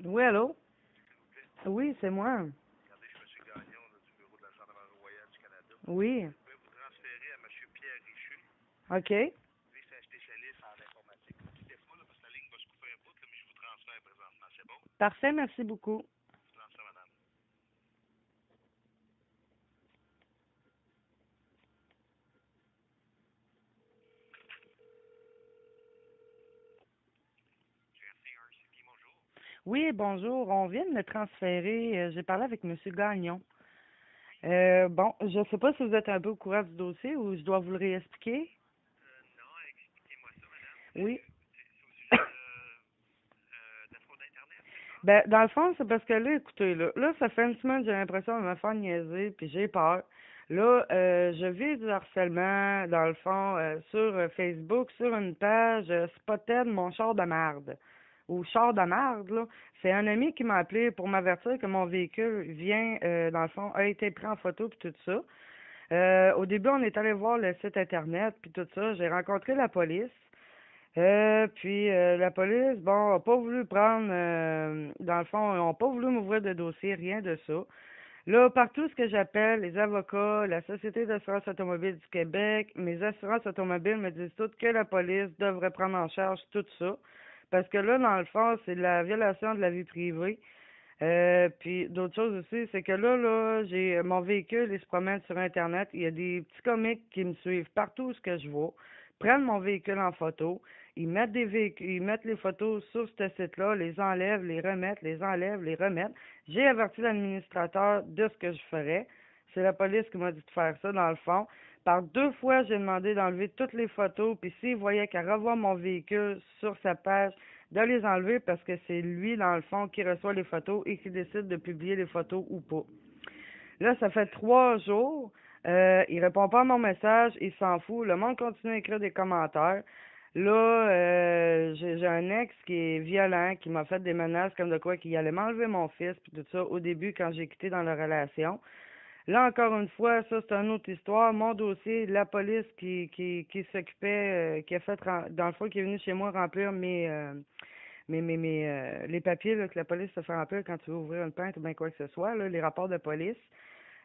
Oui, allô? Oui, c'est moi. Regardez, je suis M. Gagnon là, du bureau de la Gendarmerie royale du Canada. Oui. Je vais vous transférer à M. Pierre Richer. OK. Lui, c'est un spécialiste en informatique. Ne quittez pas, là, parce que la ligne va se couper un bout, là, mais je vous transfère présentement. C'est bon? Parfait, merci beaucoup. Je vous transfère, madame. GRC bonjour. Oui, bonjour. On vient de me transférer. J'ai parlé avec Monsieur Gagnon. Bon, je ne sais pas si vous êtes un peu au courant du dossier ou je dois vous le réexpliquer. Non, expliquez-moi ça, madame. Oui. C'est au sujet de la fraude Internet, c'est ça? Ben, dans le fond, c'est parce que là, écoutez, là, ça fait une semaine, j'ai l'impression de me faire niaiser, puis j'ai peur. Là, je vis du harcèlement, dans le fond, sur Facebook, sur une page Spotted, mon char de marde. Ou char de marde, là. C'est un ami qui m'a appelé pour m'avertir que mon véhicule vient, dans le fond, a été pris en photo, puis tout ça. Au début, on est allé voir le site Internet, puis tout ça. J'ai rencontré la police. Puis la police, bon, a pas voulu prendre, dans le fond, ils ont pas voulu m'ouvrir de dossier, rien de ça. Là, partout ce que j'appelle, les avocats, la Société d'assurance automobile du Québec, mes assurances automobiles me disent toutes que la police devrait prendre en charge tout ça. Parce que là, dans le fond, c'est de la violation de la vie privée. Puis d'autres choses aussi, c'est que là, j'ai mon véhicule, il se promène sur Internet. Il y a des petits comiques qui me suivent partout où ce que je vais, prennent mon véhicule en photo, ils mettent les photos sur ce site-là, les enlèvent, les remettent, les enlèvent, les remettent. J'ai averti l'administrateur de ce que je ferais. C'est la police qui m'a dit de faire ça, dans le fond. Par deux fois, j'ai demandé d'enlever toutes les photos, puis s'il voyait qu'à revoir mon véhicule sur sa page, de les enlever parce que c'est lui, dans le fond, qui reçoit les photos et qui décide de publier les photos ou pas. Là, ça fait 3 jours. Il répond pas à mon message, il s'en fout. Le monde continue à écrire des commentaires. Là, j'ai un ex qui est violent, qui m'a fait des menaces comme de quoi qu'il allait m'enlever mon fils, puis tout ça, au début, quand j'ai quitté dans la relation. Là, encore une fois, ça, c'est une autre histoire. Mon dossier, la police qui s'occupait, qui a fait, dans le fond, qui est venu chez moi remplir les papiers là, que la police se fait remplir quand tu veux ouvrir une plainte ou bien quoi que ce soit, là, les rapports de police.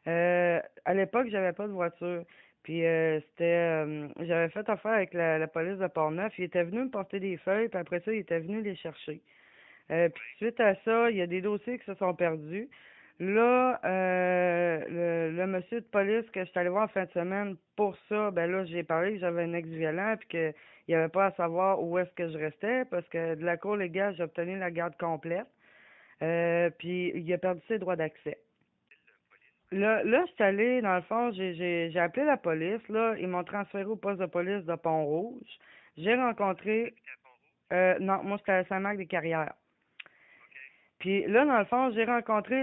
À l'époque, j'avais pas de voiture. Puis j'avais fait affaire avec la police de Portneuf. Il était venu me porter des feuilles, puis après ça, il était venu les chercher. Puis suite à ça, il y a des dossiers qui se sont perdus. Là, le monsieur de police que je suis allé voir en fin de semaine pour ça, ben là, j'ai parlé que j'avais un ex-violent puis qu'il n'y avait pas à savoir où est-ce que je restais parce que de la cour légale, j'ai obtenu la garde complète. Puis il a perdu ses droits d'accès. Là, je suis allée, dans le fond, j'ai appelé la police, là, ils m'ont transféré au poste de police de Pont-Rouge. J'ai rencontré, non, moi, j'étais à Saint-Marc-des-Carrières. Puis là, dans le fond, j'ai rencontré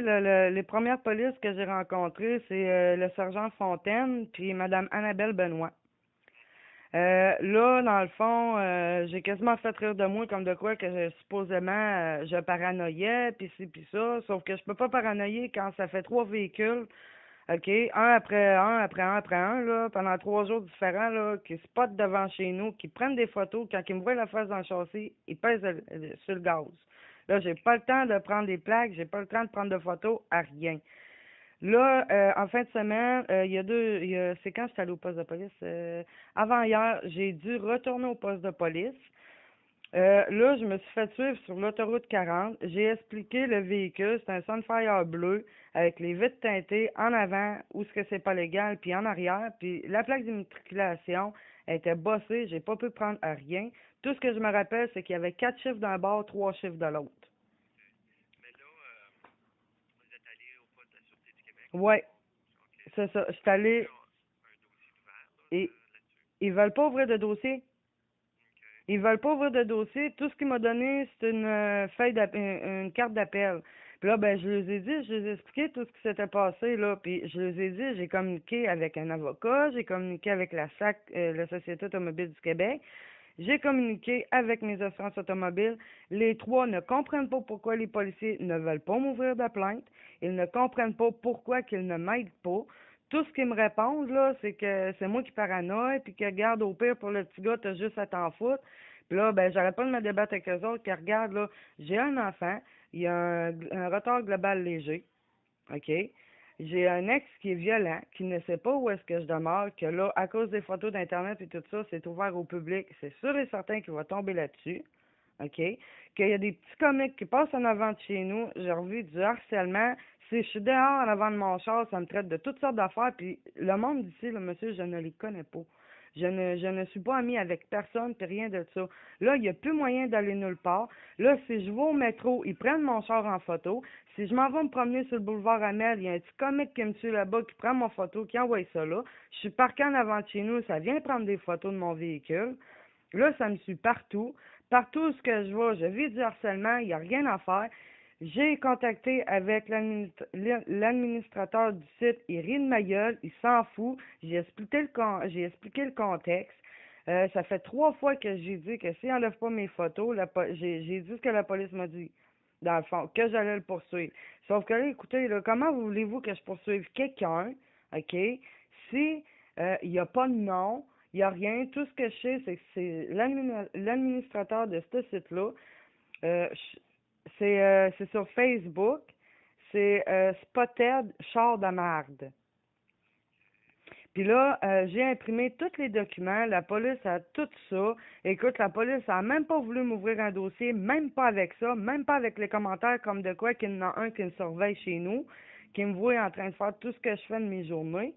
les premières polices que j'ai rencontrées, c'est le sergent Fontaine puis Madame Annabelle Benoît. Là, dans le fond, j'ai quasiment fait rire de moi comme de quoi que supposément je paranoïais, puis ci, puis ça, sauf que je peux pas paranoïer quand ça fait 3 véhicules, OK, un après un, après un, après un, là, pendant 3 jours différents, là, qui spotent devant chez nous, qui prennent des photos, quand ils me voient la face dans le châssis, ils pèsent sur le gaz. Là, j'ai pas le temps de prendre des plaques, j'ai pas le temps de prendre de photos, à rien. Là, en fin de semaine, c'est quand j'étais allée au poste de police? Avant hier, j'ai dû retourner au poste de police. Là, je me suis fait suivre sur l'autoroute 40. J'ai expliqué le véhicule. C'est un Sunfire bleu avec les vitres teintées en avant, où ce que c'est pas légal, puis en arrière. Puis la plaque d'immatriculation était bossée. J'ai pas pu prendre à rien. Tout ce que je me rappelle, c'est qu'il y avait 4 chiffres d'un bord, 3 chiffres de l'autre. Mais là, vous êtes allé au poste de la Sûreté du Québec, dans le Ouais, fond. OK. c'est ça. Je suis Est-ce qu'il y allée a un dossier ouvert et là-dessus? ils veulent pas ouvrir de dossier. OK. Ils veulent pas ouvrir de dossier. Tout ce qu'ils m'ont donné, c'est une feuille une carte d'appel. Puis là, ben, je les ai expliqué tout ce qui s'était passé, là. Puis je les ai dit, j'ai communiqué avec un avocat, j'ai communiqué avec la SAC, la Société automobile du Québec. J'ai communiqué avec mes assurances automobiles. Les trois ne comprennent pas pourquoi les policiers ne veulent pas m'ouvrir de plainte. Ils ne comprennent pas pourquoi qu'ils ne m'aident pas. Tout ce qu'ils me répondent, là, c'est que c'est moi qui paranoïe, puis que, regarde, au pire, pour le petit gars, t'as juste à t'en foutre. Puis là, ben, j'arrête pas de me débattre avec eux autres, que, regarde, là, j'ai un enfant, il y a un retard global léger, OK? J'ai un ex qui est violent, qui ne sait pas où est-ce que je demeure, que là, à cause des photos d'Internet et tout ça, c'est ouvert au public. C'est sûr et certain qu'il va tomber là-dessus. OK? Qu'il y a des petits comiques qui passent en avant de chez nous. J'ai revu du harcèlement. Si je suis dehors en avant de mon char, ça me traite de toutes sortes d'affaires. Puis le monde d'ici, là, monsieur, je ne les connais pas. Je ne suis pas amie avec personne, puis rien de ça. Là, il n'y a plus moyen d'aller nulle part. Là, si je vais au métro, ils prennent mon char en photo. Si je m'en vais me promener sur le boulevard Amel, il y a un petit comique qui me suit là-bas, qui prend mon photo, qui envoie ça là. Je suis parqué en avant de chez nous, ça vient prendre des photos de mon véhicule. Là, ça me suit partout. Partout où je vais, je vis du harcèlement, il n'y a rien à faire. J'ai contacté avec l'administrateur du site, il rit de ma gueule, il s'en fout. J'ai expliqué le contexte. Ça fait 3 fois que j'ai dit que s'il n'enlève pas mes photos, j'ai dit ce que la police m'a dit, dans le fond, que j'allais le poursuivre. Sauf que là, écoutez, là, comment voulez-vous que je poursuive quelqu'un, OK, si il n'y a pas de nom, il n'y a rien. Tout ce que je sais, c'est que c'est l'administrateur de ce site-là. Euh, c'est sur Facebook. C'est Spotted Char de marde. Puis là, j'ai imprimé tous les documents. La police a tout ça. Écoute, la police a même pas voulu m'ouvrir un dossier, même pas avec ça, même pas avec les commentaires comme de quoi qu'il y en a un qui me surveille chez nous, qui me voit en train de faire tout ce que je fais de mes journées.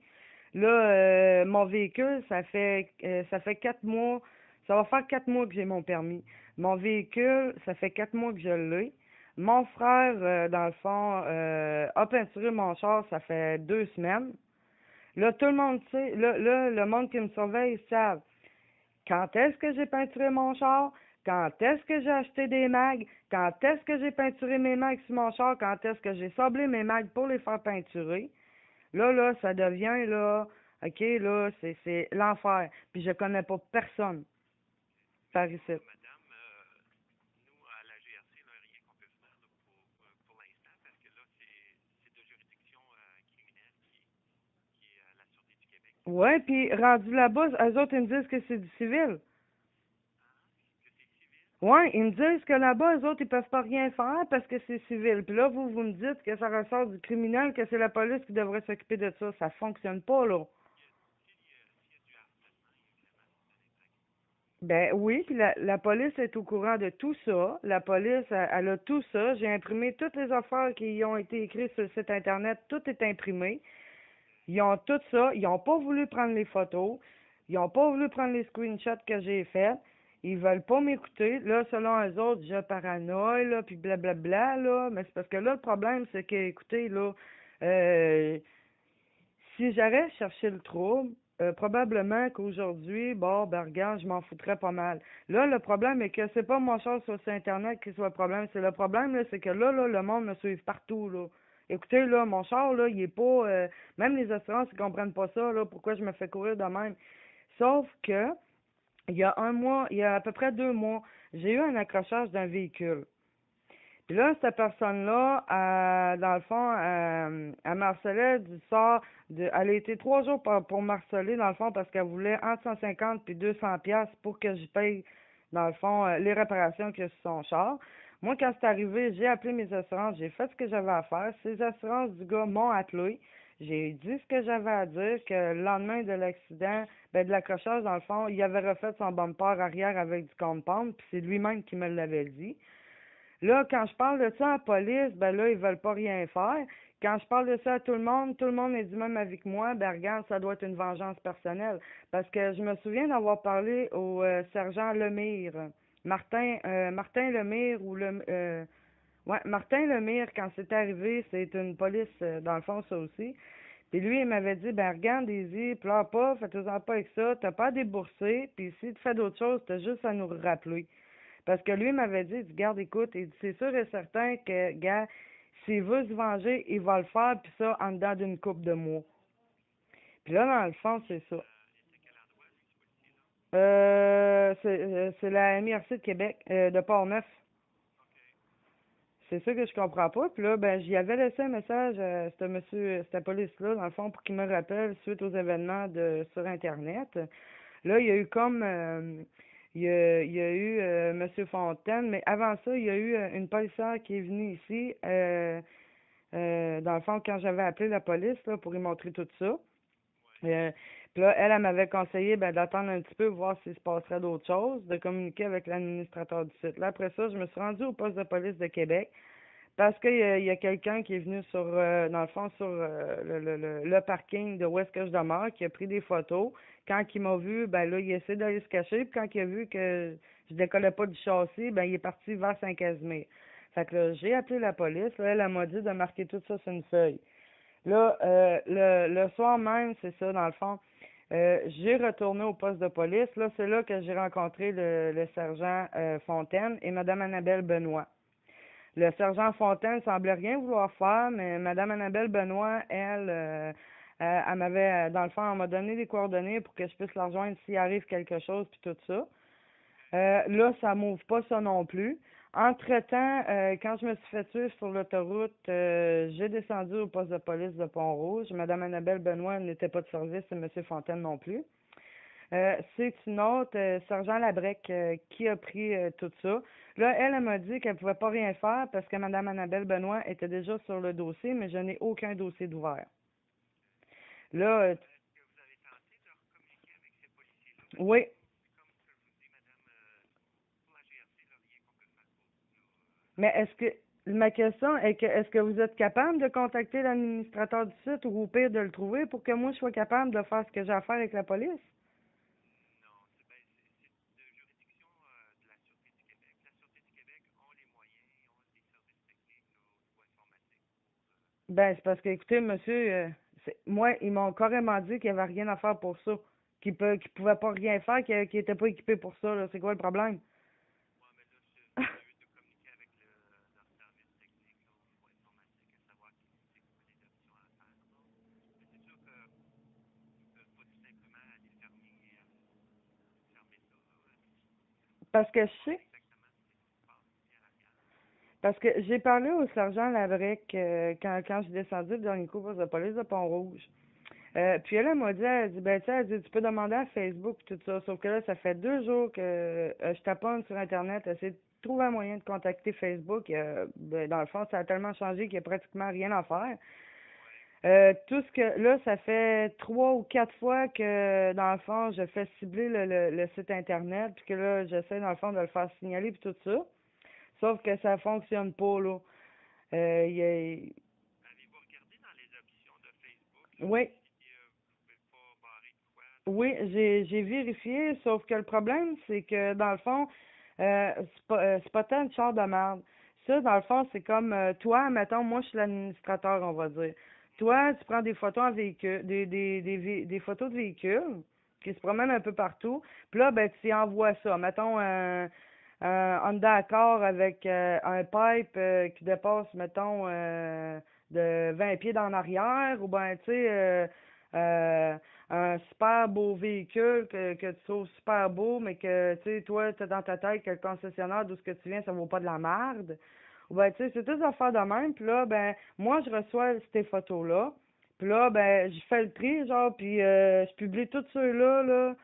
Là, mon véhicule, ça fait 4 mois, ça va faire 4 mois que j'ai mon permis. Mon véhicule, ça fait 4 mois que je l'ai. Mon frère, dans le fond, a peinturé mon char, ça fait 2 semaines. Là, tout le monde sait, là, le monde qui me surveille, ils savent quand est-ce que j'ai peinturé mon char, quand est-ce que j'ai acheté des mags, quand est-ce que j'ai peinturé mes mags sur mon char, quand est-ce que j'ai sablé mes mags pour les faire peinturer. Là, ça devient, là, OK, là, c'est l'enfer. Puis je connais pas personne par ici. Madame, nous, à la GRC, là, rien qu'on peut faire là, pour l'instant, parce que là, c'est de juridiction criminelle qui est la Sûreté du Québec qui Ouais, s'occupe puis rendu là-bas, eux autres, ils me disent que c'est du civil. que c'est civil. Ouais, ils me disent que là-bas, eux autres, ils peuvent pas rien faire parce que c'est civil. Puis là, vous me dites que ça ressort du criminel, que c'est la police qui devrait s'occuper de ça. Ça fonctionne pas, là. S'il y a du harcèlement, évidemment, c'est un impact. Ben oui, puis la police est au courant de tout ça. La police, elle a tout ça. J'ai imprimé toutes les affaires qui ont été écrites sur le site Internet. Tout est imprimé. Ils ont tout ça. Ils n'ont pas voulu prendre les photos. Ils n'ont pas voulu prendre les screenshots que j'ai faits. Ils veulent pas m'écouter. Là, selon eux autres, je paranoïe, là, puis blablabla, là. Mais c'est parce que là, le problème, c'est que, écoutez, là, euh, si j'aurais cherché le trouble, probablement qu'aujourd'hui, bon, ben regarde, je m'en foutrais pas mal. Là, le problème est que c'est pas mon char sur Internet qui soit le problème. C'est le problème, là, c'est que là, le monde me suit partout, là. Écoutez, là, mon char, là, il est pas... même les assurances, ils comprennent pas ça, là, pourquoi je me fais courir de même. Sauf que, il y a un mois, il y a à peu près 2 mois, j'ai eu un accrochage d'un véhicule. Puis là, cette personne-là, dans le fond, elle m'harcelait du sort elle a été 3 jours pour m'harceler, dans le fond, parce qu'elle voulait entre 150 puis 200 piastres pour que je paye, dans le fond, les réparations qu'il y a sur son char. Moi, quand c'est arrivé, j'ai appelé mes assurances, j'ai fait ce que j'avais à faire. Ces assurances du gars m'ont appelé. J'ai dit ce que j'avais à dire, que le lendemain de l'accident, ben de l'accrochage, dans le fond, il avait refait son bumper arrière avec du compound, puis c'est lui-même qui me l'avait dit. Là, quand je parle de ça à la police, ben là, ils veulent pas rien faire. Quand je parle de ça à tout le monde est du même avec moi, ben regarde, ça doit être une vengeance personnelle. Parce que je me souviens d'avoir parlé au sergent Lemire. Martin Lemire ouais, Martin Lemire, quand c'est arrivé, c'est une police, dans le fond, ça aussi. Puis lui, il m'avait dit, ben regarde, Daisy, pleure pas, fais-toi pas avec ça, t'as pas à débourser, puis si tu fais d'autres choses, t'as juste à nous rappeler. Parce que lui m'avait dit, garde, écoute, il dit, c'est sûr et certain que, gars, s'il veut se venger, il va le faire, puis ça, en dedans d'une couple de mois. Puis là, dans le fond, c'est ça. Il était quel endroit, lui, ce policier-là? C'est la MIRC de Québec, de Port-Neuf. OK. C'est ça que je comprends pas. Puis là, ben, j'y avais laissé un message à cette police-là, dans le fond, pour qu'il me rappelle suite aux événements sur Internet. Là, il y a eu comme Il y a eu Monsieur Fontaine, mais avant ça, il y a eu une policière qui est venue ici, dans le fond, quand j'avais appelé la police là, pour lui montrer tout ça. Euh, Puis là, elle m'avait conseillé ben, d'attendre un petit peu, voir s'il se passerait d'autres choses, de communiquer avec l'administrateur du site. Là, après ça, je me suis rendue au poste de police de Québec parce qu'il y a quelqu'un qui est venu sur, dans le fond, sur le parking de où est-ce que je demeure, qui a pris des photos. Quand il m'a vu, ben là, il a essayé d'aller se cacher. Puis quand il a vu que je décollais pas du châssis, ben il est parti vers Saint-Casimir. Fait que là, j'ai appelé la police. Là, elle m'a dit de marquer tout ça sur une feuille. Là, le soir même, c'est ça, dans le fond, j'ai retourné au poste de police. Là, c'est là que j'ai rencontré le sergent Fontaine et Madame Annabelle Benoît. Le sergent Fontaine semblait rien vouloir faire, mais Madame Annabelle Benoît, elle m'avait, dans le fond, elle m'a donné des coordonnées pour que je puisse la rejoindre s'il arrive quelque chose, puis tout ça. Là, ça m'ouvre pas ça non plus. Entre-temps, quand je me suis fait suivre sur l'autoroute, j'ai descendu au poste de police de Pont-Rouge. Madame Annabelle Benoît n'était pas de service et Monsieur Fontaine non plus. C'est une autre, Sergent Labrec, qui a pris tout ça. Là, elle m'a dit qu'elle pouvait pas rien faire parce que Madame Annabelle Benoît était déjà sur le dossier, mais je n'ai aucun dossier d'ouvert. Là, Est-ce que vous avez tenté de recommuniquer avec ces policiers-là? Parce que, oui, comme que je vous dis, madame, pour la GRC, là, rien qu'on peut faire pour vous. Là, mais ma question est que est-ce que vous êtes capable de contacter l'administrateur du site ou au pire de le trouver pour que moi je sois capable de faire ce que j'ai à faire avec la police? non, c'est de juridiction de la Sûreté du Québec. La Sûreté du Québec ont les moyens, ont des services techniques là, au niveau informatique pour. Ben, c'est parce que, écoutez, monsieur, moi, ils m'ont carrément dit qu'il n'y avait rien à faire pour ça. Qu'ils pouvaient pas rien faire, qu'ils étaient pas équipés pour ça, là. C'est quoi le problème? Ouais, mais là, c'est à eux de communiquer avec leur service technique là, au niveau informatique, à savoir c'est quoi les options à faire. Là. Mais c'est sûr qu'ils ne peuvent pas tout simplement aller fermer ça. Là. Parce Ils que je demandent sais, exactement ce qui se passe ici à l'arrière. parce que j'ai parlé au sergent Labrec quand j'ai descendu le dernier coup de police de Pont-Rouge. Puis elle m'a dit, elle dit, ben tu sais, elle dit, tu peux demander à Facebook et tout ça. Sauf que là, ça fait 2 jours que je taponne sur Internet, essayer de trouver un moyen de contacter Facebook. Ben, dans le fond, ça a tellement changé qu'il n'y a pratiquement rien à faire. Ouais. Tout ce que là, ça fait 3 ou 4 fois que dans le fond, je fais cibler le site internet, puis que là, j'essaie dans le fond de le faire signaler puis tout ça. Sauf que ça fonctionne pas là. Il y a... Avez-vous regardé dans les options de Facebook là, Oui, si vous pouvez pas barrer de quoi? oui, j'ai vérifié, sauf que le problème, c'est que dans le fond, c'est pas tant de char de merde. Ça, dans le fond, c'est comme toi, mettons, moi je suis l'administrateur, on va dire. Toi, tu prends des photos en véhicule, des photos de véhicules qui se promènent un peu partout. Puis là, ben, tu y envoies ça. Mettons un Honda Accord avec un pipe qui dépasse, mettons, de 20 pieds dans l'arrière, ou ben, tu sais, un super beau véhicule que tu trouves super beau, mais que, tu sais, toi, tu as dans ta tête que le concessionnaire d'où ce que tu viens, ça vaut pas de la merde. Ou ben, tu sais, c'est toutes des affaires de même. Puis là, ben, moi, je reçois ces photos-là. Puis là, ben, je fais le tri, genre, puis je publie tous ceux-là, là,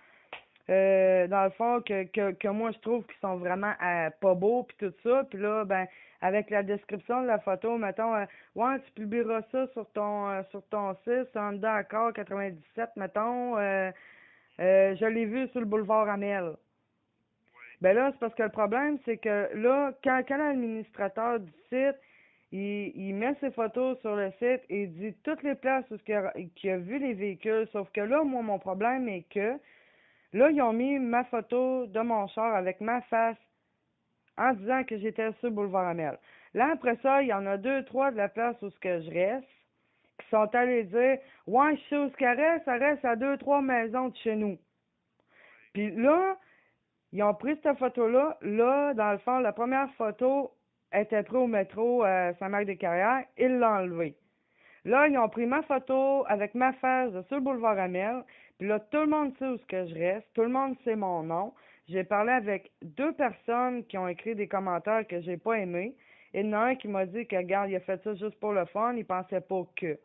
dans le fond, que moi, je trouve qu'ils sont vraiment pas beaux, puis tout ça. Puis là, ben, avec la description de la photo, mettons, ouais, tu publieras ça sur ton site, c'est Honda Accord 97, mettons, je l'ai vu sur le boulevard Amel. Ouais. Ben là, c'est parce que le problème, c'est que là, quand l'administrateur du site, il met ses photos sur le site et il dit toutes les places où qu'il a vu les véhicules, sauf que là, moi, mon problème est que là, ils ont mis ma photo de mon char avec ma face en disant que j'étais sur le boulevard Amel. Là, après ça, il y en a 2, 3 de la place où ce que je reste qui sont allés dire ouais, je sais où ce qu'elle reste, ça reste à 2, 3 maisons de chez nous. Puis là, ils ont pris cette photo-là. Là, dans le fond, la première photo était prise au métro Saint-Marc-des-Carrières. Ils l'ont enlevée. Là, ils ont pris ma photo avec ma face de sur le boulevard Amel. Puis là, tout le monde sait où ce que je reste. Tout le monde sait mon nom. J'ai parlé avec 2 personnes qui ont écrit des commentaires que j'ai pas aimés. Il y en a un qui m'a dit que, regarde, il a fait ça juste pour le fun. Il pensait pas que.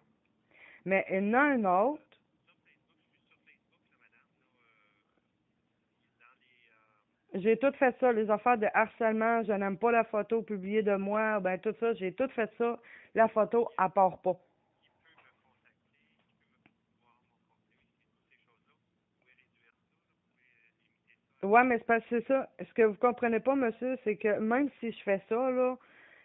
Mais il y en a un autre. Sur Facebook, je suis sur Facebook, là, madame. Là, dans les J'ai tout fait ça, les affaires de harcèlement, je n'aime pas la photo publiée de moi, ben tout ça, j'ai tout fait ça. La photo, à part pas. Ouais, mais c'est parce que c'est ça. Ce que vous comprenez pas, monsieur, c'est que même si je fais ça, là,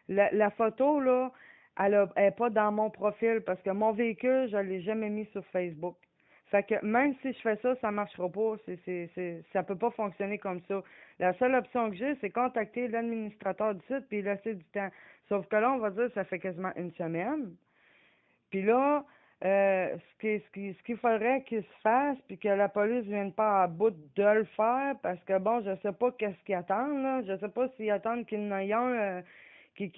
la photo, là, elle est pas dans mon profil parce que mon véhicule, je l'ai jamais mis sur Facebook. Fait que même si je fais ça, ça marchera pas. Ça peut pas fonctionner comme ça. La seule option que j'ai, c'est contacter l'administrateur du site puis laisser du temps. Sauf que là, on va dire, ça fait quasiment une semaine. Puis là, ce qu'il faudrait qu'il se fasse, puis que la police vienne pas à bout de le faire, parce que bon, je sais pas qu'est-ce qu'ils attendent, là. Je sais pas s'ils attendent qu'il y en ait un qui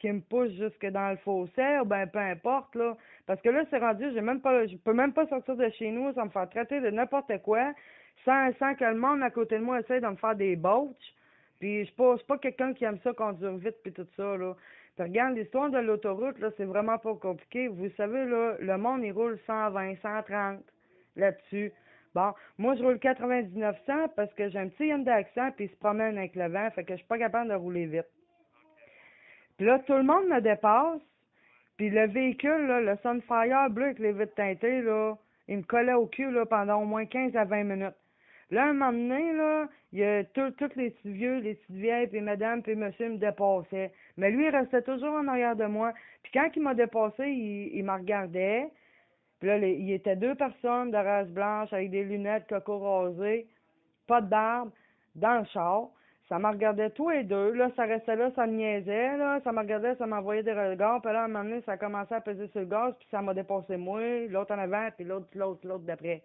me pousse jusque dans le fossé, ou ben peu importe, là. Parce que là, c'est rendu, je peux même pas sortir de chez nous sans me faire traiter de n'importe quoi, sans que le monde à côté de moi essaie de me faire des botches. Puis je suis pas quelqu'un qui aime ça conduire vite puis tout ça, là. Puis regarde, l'histoire de l'autoroute, là, c'est vraiment pas compliqué. Vous savez, là, le monde, il roule 120, 130 là-dessus. Bon, moi, je roule 99 100 parce que j'ai un petit yen d'accent puis il se promène avec le vent, fait que je suis pas capable de rouler vite. Puis là, tout le monde me dépasse, puis le véhicule, là, le Sunfire bleu avec les vitres teintées, là, il me collait au cul, là, pendant au moins 15 à 20 minutes. Là, un moment donné, là, il y a tous les petits vieux, les petites vieilles, puis madame, puis monsieur me dépassaient. Mais lui, il restait toujours en arrière de moi. Puis quand il m'a dépassé, il me regardait. Puis là, il était deux personnes de race blanche avec des lunettes coco rosées, pas de barbe, dans le char. Ça me regardait tous les deux. Là, ça restait là, ça me niaisait. Là. Ça me regardait, ça m'envoyait des regards. Puis là, à un moment donné, ça a commencé à peser sur le gaz, puis ça m'a dépassé moi, l'autre en avant, puis l'autre d'après.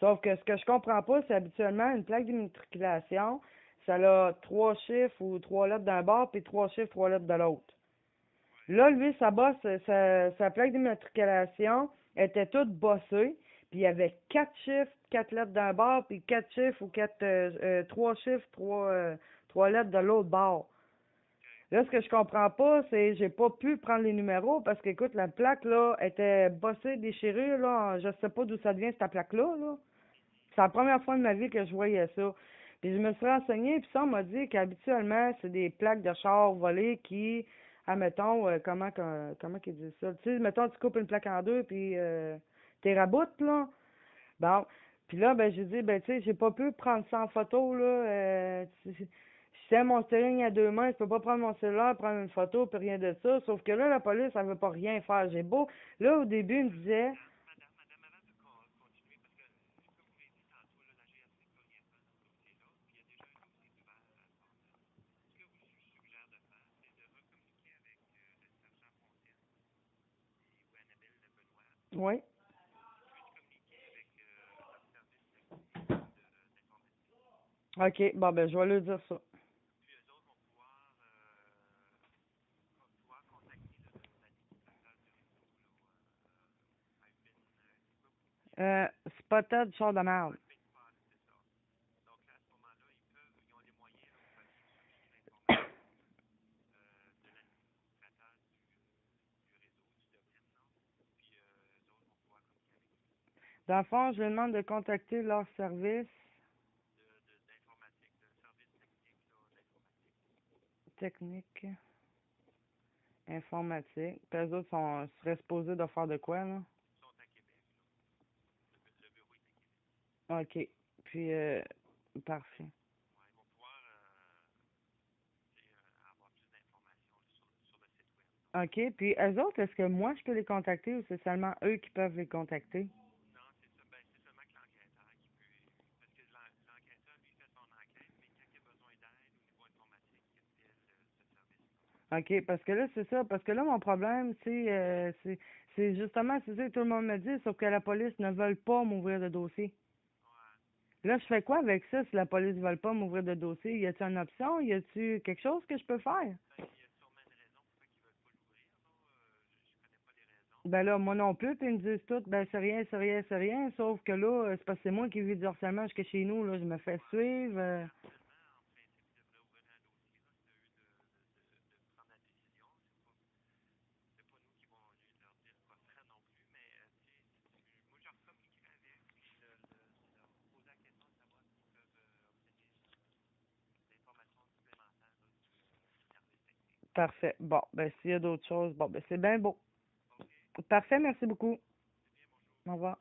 Sauf que ce que je comprends pas, c'est habituellement une plaque d'immatriculation, ça a trois chiffres ou trois lettres d'un bord, puis trois chiffres, trois lettres de l'autre. Là, lui, sa plaque d'immatriculation était toute bossée, puis il y avait quatre chiffres, quatre lettres d'un bord, puis quatre chiffres ou trois chiffres, trois lettres de l'autre bord. Là, ce que je comprends pas, c'est j'ai pas pu prendre les numéros parce qu'écoute, la plaque là était bossée, déchirée, là. Je sais pas d'où ça vient cette plaque-là, là. C'est la première fois de ma vie que je voyais ça. Puis je me suis renseignée, puis ça, on m'a dit qu'habituellement, c'est des plaques de char volées qui, admettons, comment qu'ils disent ça? Tu sais, mettons, tu coupes une plaque en deux, puis t'es raboutes, là. Bon. Puis là, ben, j'ai dit, ben, tu sais, j'ai pas pu prendre ça en photo, là. Je tiens mon steering à deux mains, je peux pas prendre mon cellulaire, prendre une photo, puis rien de ça. Sauf que là, la police, elle veut pas rien faire. J'ai beau. Là, au début, il me disait, oui. OK, bon, ben, je vais lui dire ça. Spotted char de merde. Dans le fond, je lui demande de contacter leur service technique informatique. Puis eux autres seraient supposés de faire de quoi, là? OK. Puis, parfait. OK. Puis, eux autres, est-ce que moi, je peux les contacter ou c'est seulement eux qui peuvent les contacter? OK, parce que là, c'est ça. Parce que là, mon problème, c'est justement, c'est ça que tout le monde me dit, sauf que la police ne veut pas m'ouvrir de dossier. Là, je fais quoi avec ça si la police ne veut pas m'ouvrir de dossier? Y a-t-il une option? Y a-t-il quelque chose que je peux faire? Ben là, moi non plus, puis ils me disent tout, ben c'est rien, c'est rien, c'est rien, sauf que là, c'est parce que c'est moi qui vis du harcèlement jusque chez nous, là, je me fais suivre. Parfait. Bon, ben s'il y a d'autres choses, bon, ben c'est bien beau. OK, Parfait, merci beaucoup. c'est bien, bonjour. Au revoir.